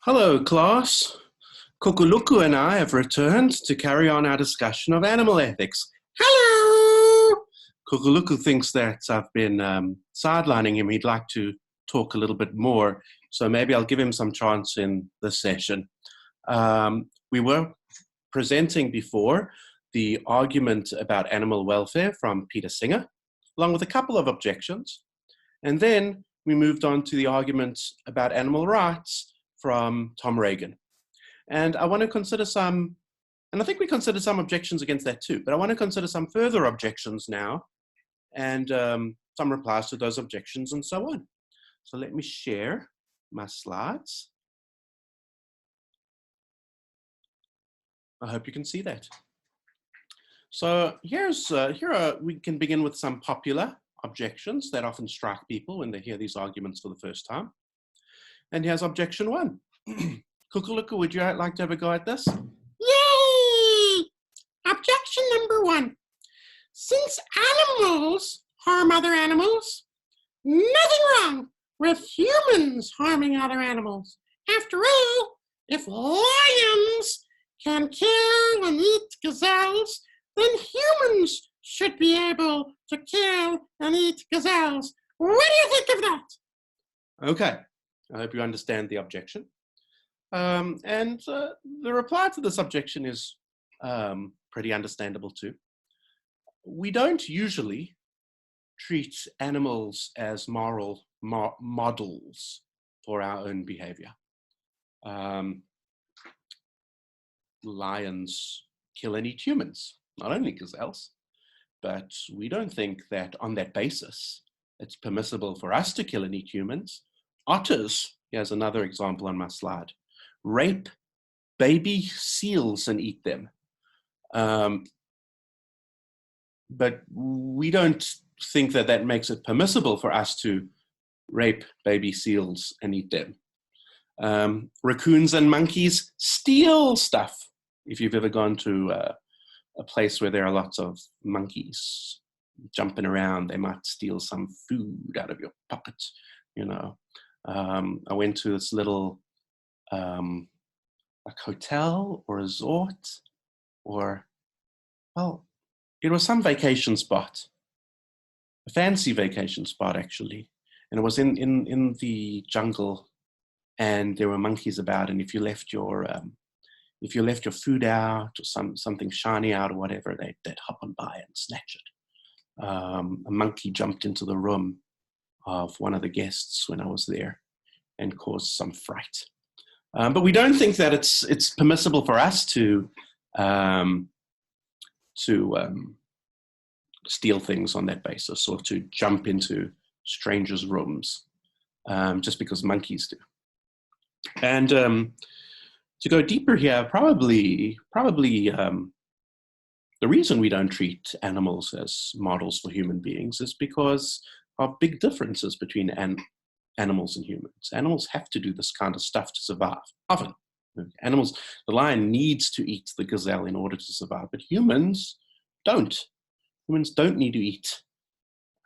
Hello, class. Kukuluku and I have returned to carry on our discussion of animal ethics. Hello! Kukuluku thinks that I've been sidelining him. He'd like to talk a little bit more, so maybe I'll give him some chance in this session. We were presenting before the argument about animal welfare from Peter Singer, along with a couple of objections. And then we moved on to the argument about animal rights from Tom Regan. And I want to consider some, and I think we considered some objections against that too, but I want to consider some further objections now and some replies to those objections and so on. So let me share my slides. I hope you can see that. So we can begin with some popular objections that often strike people when they hear these arguments for the first time. And here's objection one. Kukuluku, would you like to have a go at this? Yay! Objection number one. Since animals harm other animals, nothing wrong with humans harming other animals. After all, if lions can kill and eat gazelles, then humans should be able to kill and eat gazelles. What do you think of that? Okay, I hope you understand the objection. The reply to this objection is pretty understandable too. We don't usually treat animals as moral models for our own behavior. Lions kill and eat humans, not only gazelles, but we don't think that on that basis it's permissible for us to kill and eat humans. Otters, here's another example on my slide, rape baby seals and eat them. But we don't think that that makes it permissible for us to rape baby seals and eat them. Raccoons and monkeys steal stuff. If you've ever gone to a place where there are lots of monkeys jumping around, they might steal some food out of your pocket, you know. I went to this little like hotel or resort, or, well, it was some vacation spot, a fancy vacation spot actually, and it was in the jungle, and there were monkeys about, and if you left your food out or something shiny out or whatever, they'd hop on by and snatch it. A monkey jumped into the room of one of the guests when I was there and caused some fright. But we don't think that it's permissible for us to steal things on that basis, or to jump into strangers' rooms just because monkeys do. And to go deeper here, probably the reason we don't treat animals as models for human beings is because of big differences between animals and humans. Animals have to do this kind of stuff to survive. Often, the lion needs to eat the gazelle in order to survive, but humans don't. Humans don't need to eat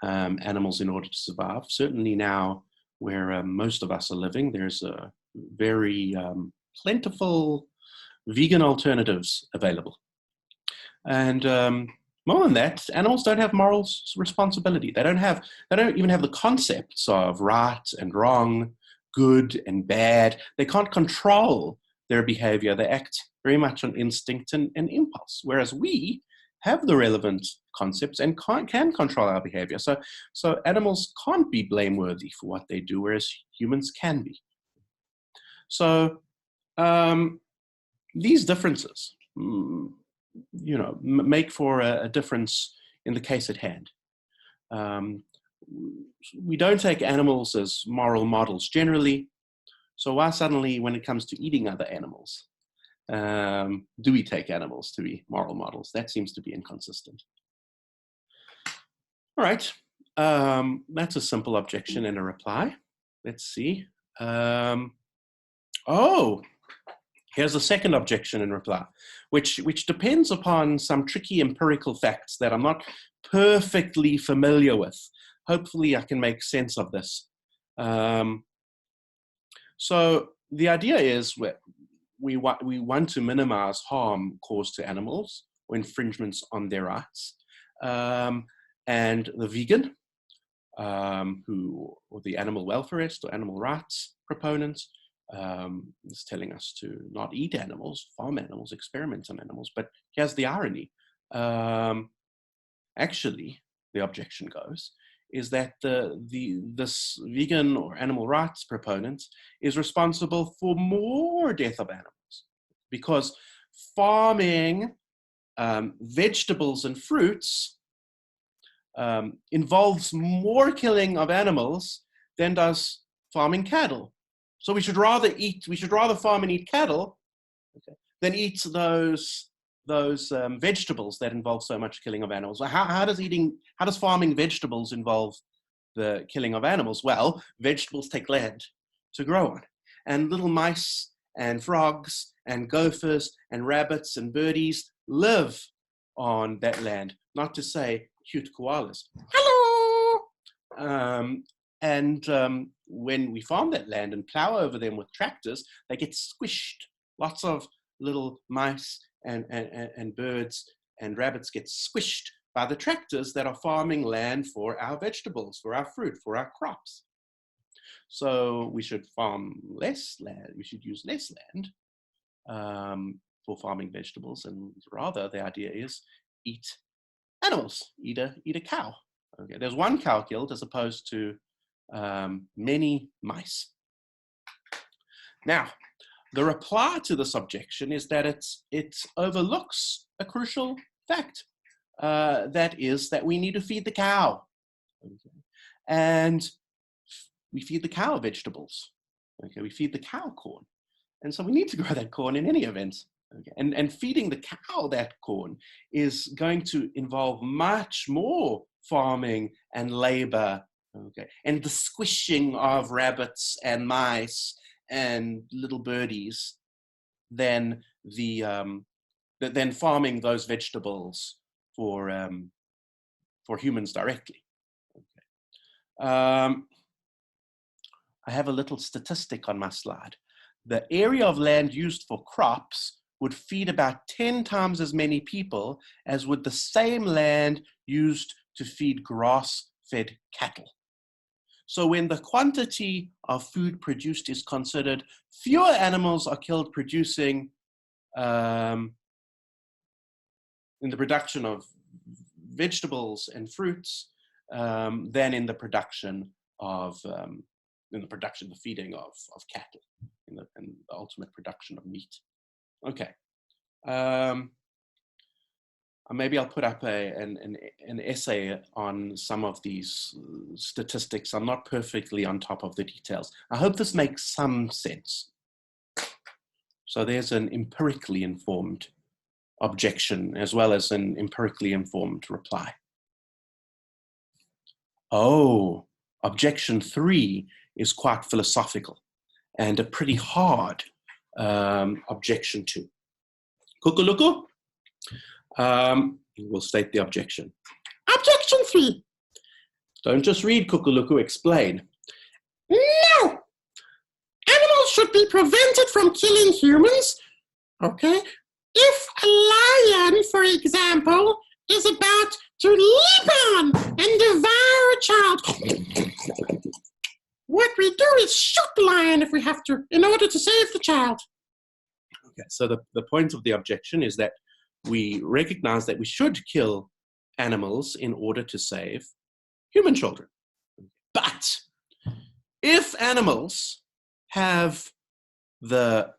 animals in order to survive. Certainly now, where most of us are living, there's a very plentiful vegan alternatives available. And more than that, animals don't have moral responsibility. They don't even have the concepts of right and wrong, good and bad. They can't control their behavior. They act very much on instinct and impulse, whereas we have the relevant concepts and can control our behavior. So animals can't be blameworthy for what they do, whereas humans can be. So these differences, make for a difference in the case at hand. We don't take animals as moral models generally. So why suddenly, when it comes to eating other animals, do we take animals to be moral models? That seems to be inconsistent. All right, that's a simple objection and a reply. Let's see. Here's a second objection and reply, which depends upon some tricky empirical facts that I'm not perfectly familiar with. Hopefully I can make sense of this. So the idea is we want to minimize harm caused to animals or infringements on their rights. And the vegan, or the animal welfarist or animal rights proponent, is telling us to not eat animals, farm animals, experiment on animals. But here's the irony. Actually, the objection goes, is that this vegan or animal rights proponent is responsible for more death of animals, because farming vegetables and fruits involves more killing of animals than does farming cattle. So we should rather farm and eat cattle, okay, than eat those vegetables that involve so much killing of animals. How does farming vegetables involve the killing of animals? Well, vegetables take land to grow on, and little mice and frogs and gophers and rabbits and birdies live on that land, not to say cute koalas. Hello! When we farm that land and plow over them with tractors, they get squished. Lots of little mice and birds and rabbits get squished by the tractors that are farming land for our vegetables, for our fruit, for our crops. So we should farm less land. We should use less land for farming vegetables, and rather the idea is eat animals, eat a cow. Okay, there's one cow killed as opposed to many mice. Now, the reply to this objection is that it overlooks a crucial fact. That is that we need to feed the cow. Okay. And we feed the cow vegetables. Okay, we feed the cow corn. And so we need to grow that corn in any event. Okay. And feeding the cow that corn is going to involve much more farming and labor, okay, and the squishing of rabbits and mice and little birdies than than farming those vegetables for humans directly. Okay. I have a little statistic on my slide. The area of land used for crops would feed about 10 times as many people as would the same land used to feed grass-fed cattle. So when the quantity of food produced is considered, fewer animals are killed producing in the production of vegetables and fruits than in the production of the feeding of cattle, and the ultimate production of meat. Okay. Maybe I'll put up an essay on some of these statistics. I'm not perfectly on top of the details. I hope this makes some sense. So there's an empirically informed objection as well as an empirically informed reply. Oh, objection 3 is quite philosophical and a pretty hard objection to. Kukuluku? We'll state the objection. Objection 3. Don't just read Kukuluku, explain. No! Animals should be prevented from killing humans, okay? If a lion, for example, is about to leap on and devour a child, what we do is shoot the lion if we have to, in order to save the child. Okay, so the point of the objection is that we recognize that we should kill animals in order to save human children. But if animals have the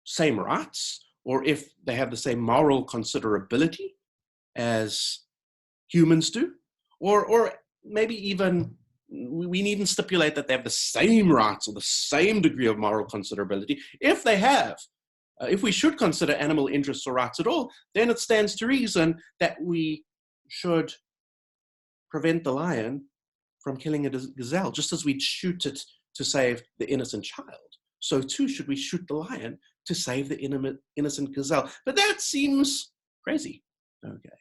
same rights, or if they have the same moral considerability as humans do, or maybe even we needn't stipulate that they have the same rights or the same degree of moral considerability. If they have, if we should consider animal interests or rights at all, then it stands to reason that we should prevent the lion from killing a gazelle, just as we'd shoot it to save the innocent child. So too should we shoot the lion to save the innocent gazelle. But that seems crazy. Okay.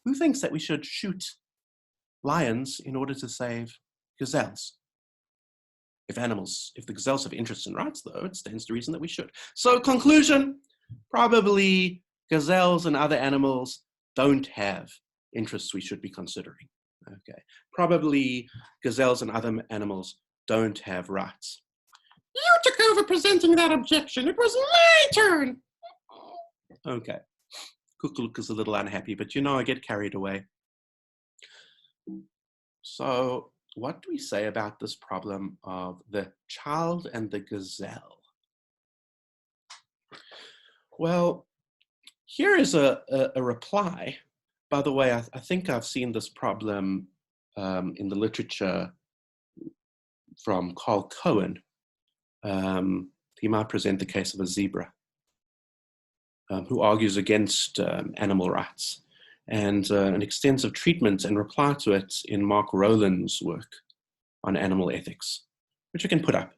Who thinks that we should shoot lions in order to save gazelles? If the gazelles have interests in rights, though, it stands to reason that we should. So conclusion, probably gazelles and other animals don't have interests we should be considering. Okay, probably gazelles and other animals don't have rights. You took over presenting that objection. It was my turn. Okay. Kukuluk is a little unhappy, but I get carried away. So what do we say about this problem of the child and the gazelle? Well, here is a reply. By the way, I think I've seen this problem in the literature from Carl Cohen. He might present the case of a zebra who argues against animal rights, and an extensive treatment and reply to it in Mark Rowland's work on animal ethics, which you can put up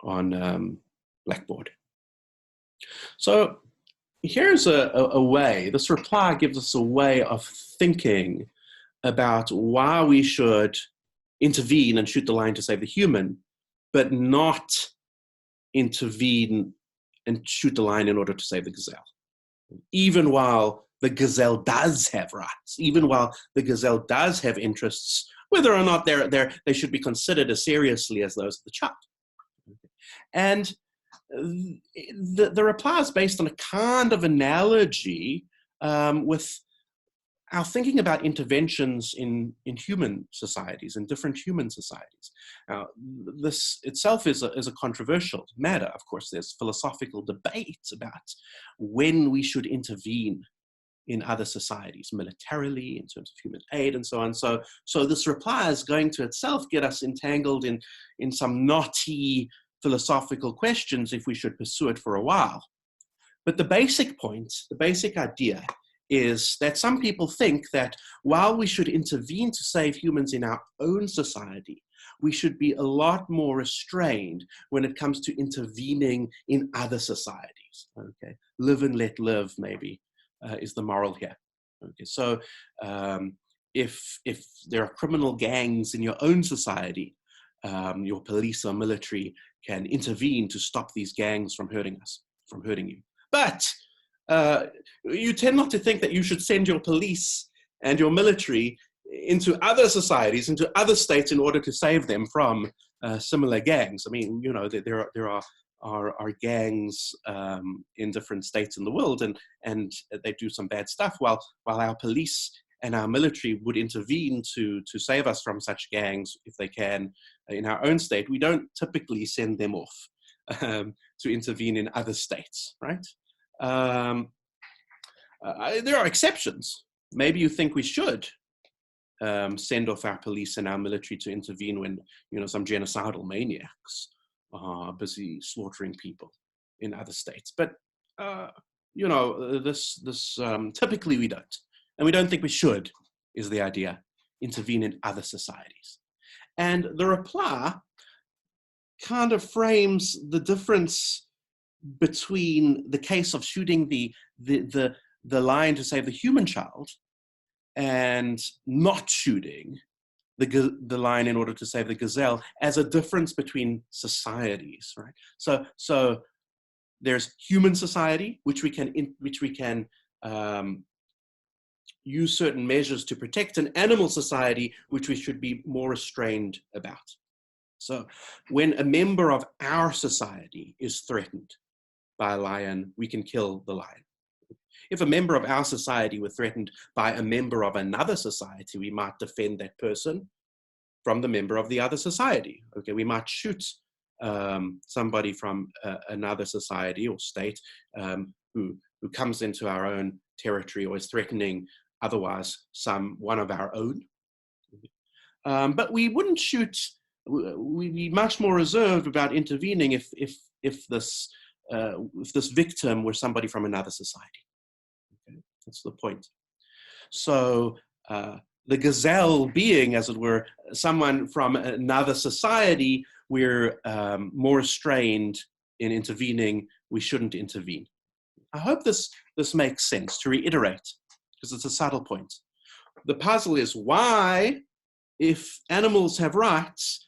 on Blackboard. So here's a way, this reply gives us a way of thinking about why we should intervene and shoot the lion to save the human, but not intervene and shoot the lion in order to save the gazelle. Even while the gazelle does have rights, even while the gazelle does have interests, whether or not they should be considered as seriously as those of the child. And the reply is based on a kind of analogy with our thinking about interventions in human societies, in different human societies. Now, this itself is a controversial matter. Of course, there's philosophical debate about when we should intervene in other societies, militarily, in terms of human aid, and so on. So this reply is going to itself get us entangled in some knotty philosophical questions if we should pursue it for a while. But the basic point, the basic idea, is that some people think that while we should intervene to save humans in our own society, we should be a lot more restrained when it comes to intervening in other societies. Okay, live and let live, maybe, is the moral here. Okay, so if there are criminal gangs in your own society, your police or military can intervene to stop these gangs from hurting you. But you tend not to think that you should send your police and your military into other societies, into other states in order to save them from similar gangs. I mean, there are gangs in different states in the world, and they do some bad stuff, while our police and our military would intervene to save us from such gangs if they can in our own state. We don't typically send them off to intervene in other states, right? There are exceptions. Maybe you think we should send off our police and our military to intervene when some genocidal maniacs are busy slaughtering people in other states. But this typically we don't, and we don't think we should. Is the idea, intervene in other societies, and the reply kind of frames the difference between the case of shooting the lion to save the human child and not shooting the lion in order to save the gazelle as a difference between societies, right? So there's human society, which we can use certain measures to protect, and animal society, which we should be more restrained about. So when a member of our society is threatened by a lion, we can kill the lion. If a member of our society were threatened by a member of another society, we might defend that person from the member of the other society. Okay, we might shoot somebody from another society or state who comes into our own territory or is threatening otherwise one of our own. But we wouldn't shoot. We'd be much more reserved about intervening if this victim were somebody from another society. Okay, that's the point. So the gazelle being, as it were, someone from another society, we're more restrained in intervening. We shouldn't intervene. I hope this makes sense. To reiterate, because it's a subtle point. The puzzle is why, if animals have rights,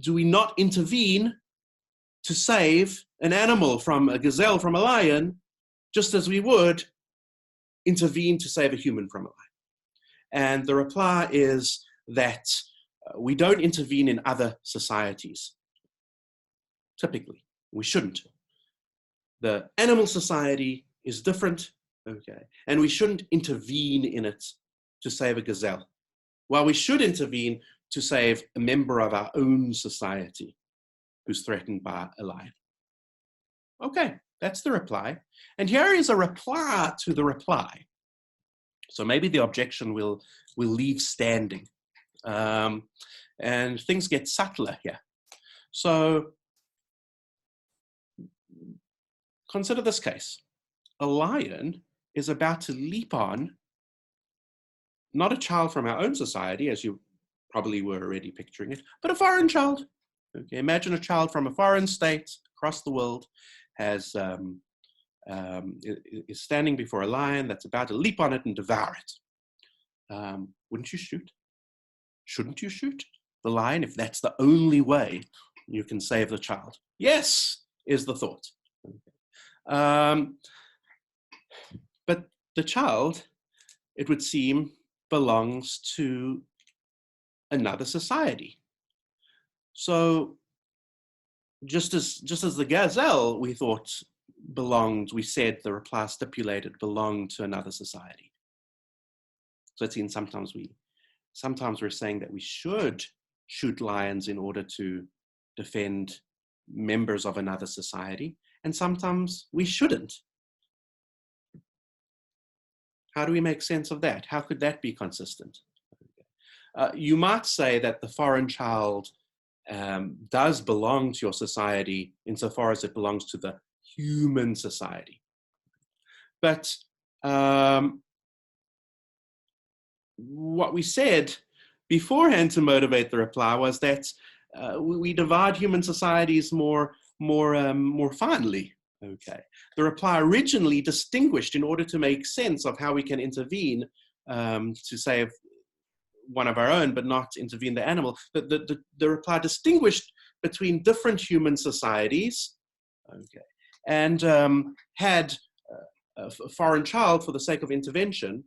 do we not intervene to save an animal from a gazelle, from a lion, just as we would intervene to save a human from a lion? And the reply is that we don't intervene in other societies. Typically, we shouldn't. The animal society is different, okay, and we shouldn't intervene in it to save a gazelle. While we should intervene to save a member of our own society who's threatened by a lion. Okay, that's the reply. And here is a reply to the reply. So maybe the objection will leave standing. And things get subtler here. So consider this case. A lion is about to leap on not a child from our own society, as you probably were already picturing it, but a foreign child. Okay, imagine a child from a foreign state across the world is standing before a lion that's about to leap on it and devour it. Wouldn't you shoot? Shouldn't you shoot the lion if that's the only way you can save the child? Yes, is the thought. Okay. But the child, it would seem, belongs to another society. So just as the gazelle, we thought belonged, we said the reply stipulated belonged to another society. So it's in sometimes we're saying that we should shoot lions in order to defend members of another society, and sometimes we shouldn't. How do we make sense of that? How could that be consistent? You might say that the foreign child does belong to your society insofar as it belongs to the human society. But what we said beforehand to motivate the reply was that we divide human societies more finely. Okay. The reply originally distinguished, in order to make sense of how we can intervene to save one of our own, but not intervene the animal. The reply distinguished between different human societies, okay, and had a foreign child, for the sake of intervention,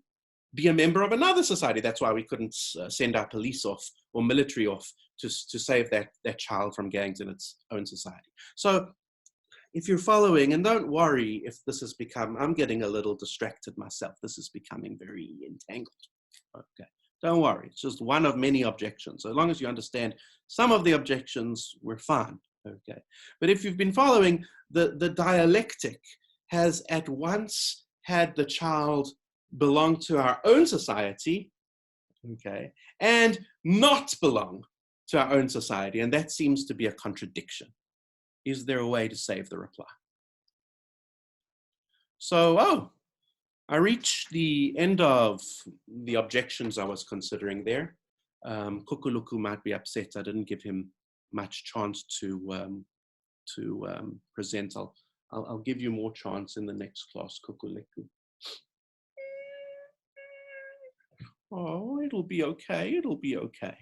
be a member of another society. That's why we couldn't send our police off or military off to save that child from gangs in its own society. So if you're following, and don't worry if this has become, I'm getting a little distracted myself, this is becoming very entangled. Okay, don't worry, it's just one of many objections. So long as you understand some of the objections, we're fine. Okay, but if you've been following, the dialectic has at once had the child belong to our own society, okay, and not belong to our own society, and that seems to be a contradiction. Is there a way to save the reply? So, I reached the end of the objections I was considering there. Kukuluku might be upset I didn't give him much chance to present. I'll give you more chance in the next class, Kukuleku. Oh, it'll be okay. It'll be okay.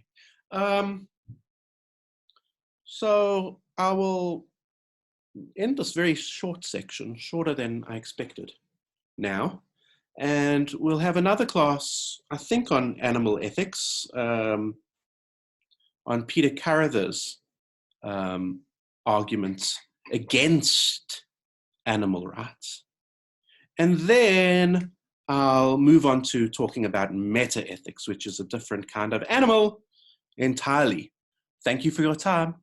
So I will end this very short section, shorter than I expected now, and we'll have another class, I think, on animal ethics, on Peter Carather's arguments against animal rights. And then I'll move on to talking about meta-ethics, which is a different kind of animal entirely. Thank you for your time.